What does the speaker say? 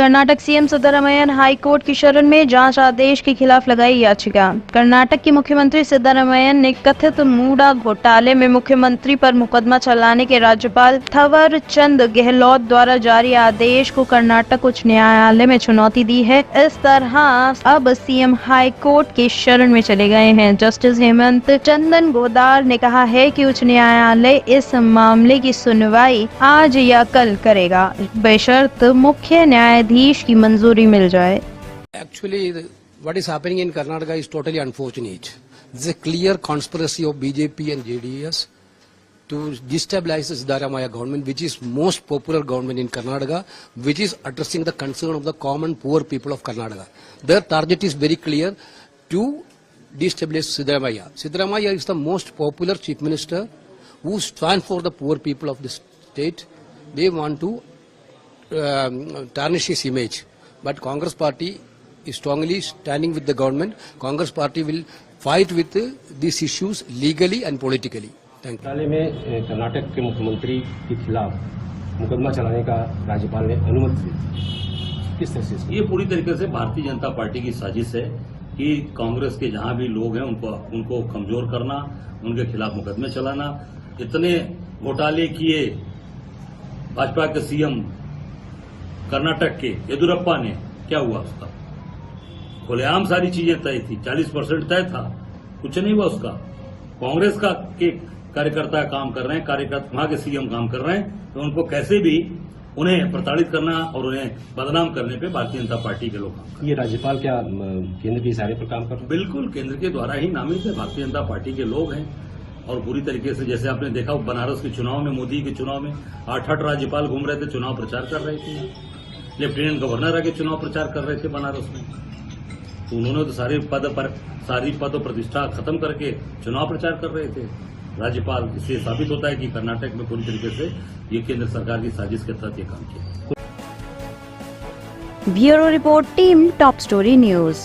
Karnataka CM Siddaramaiah high court की शरण में जांच आदेश के खिलाफ लगाई याचिका। कर्नाटक के मुख्यमंत्री सिद्धारमैया ने कथित मूडा घोटाले में मुख्यमंत्री पर मुकदमा चलाने के राज्यपाल थावर चंद गहलोत द्वारा जारी आदेश को कर्नाटक उच्च न्यायालय में चुनौती दी है। इस तरह अब सीएम हाई कोर्ट की शरण में चले गए हैं। जस्टिस हेमंत चंदन गोदार ने कहा है कि उच्च न्यायालय इस मामले की सुनवाई आज या कल करेगा, बेशर्त मुख्य न्यायाधीश की मंजूरी मिल जाए। Actually, what is happening in Karnataka is totally unfortunate. There is a clear conspiracy of BJP and JDS to destabilize the Siddaramaiah government, which is most popular government in Karnataka, which is addressing the concern of the common poor people of Karnataka. Their target is very clear to destabilize Siddaramaiah. Siddaramaiah is the most popular chief minister who stands for the poor people of the state. They want to tarnish his image. But Congress party is strongly standing with the government. Congress party will fight with these issues legally and politically. Thank you. घोटाले में कर्नाटक के मुख्यमंत्री के खिलाफ मुकदमा चलाने का राज्यपाल ने अनुमति दी। किस तरह से ये पूरी तरीके से भारतीय जनता पार्टी की साजिश है कि कांग्रेस के जहां भी लोग हैं उनको कमजोर करना, उनके खिलाफ मुकदमे चलाना। इतने घोटाले किए भाजपा के सीएम कर्नाटक के येदियुरप्पा ने, क्या हुआ उसका? खुलेआम सारी चीजें तय थी, 40% तय था, कुछ नहीं हुआ उसका। कांग्रेस का के कार्यकर्ता काम कर रहे हैं, कार्यकर्ता वहां के सीएम काम कर रहे हैं, तो उनको कैसे भी उन्हें प्रताड़ित करना और उन्हें बदनाम करने पे भारतीय जनता पार्टी के लोग काम कर रहे हैं। ये राज्यपाल क्या केंद्र के इशारे पर काम कर रहे हैं? बिल्कुल केंद्र के द्वारा ही नामित है, भारतीय जनता पार्टी के लोग हैं। और पूरी तरीके से जैसे आपने देखा बनारस के चुनाव में, मोदी के चुनाव में 8 राज्यपाल घूम रहे थे, चुनाव प्रचार कर रहे थे, लेफ्टिनेंट गवर्नर आके चुनाव प्रचार कर रहे थे बनारस में। तो उन्होंने तो सारी पद और प्रतिष्ठा खत्म करके चुनाव प्रचार कर रहे थे राज्यपाल। इससे साबित होता है कि कर्नाटक में पूरी तरीके से ये केंद्र सरकार की साजिश के तहत ये काम किया। Bureau report, team top story news.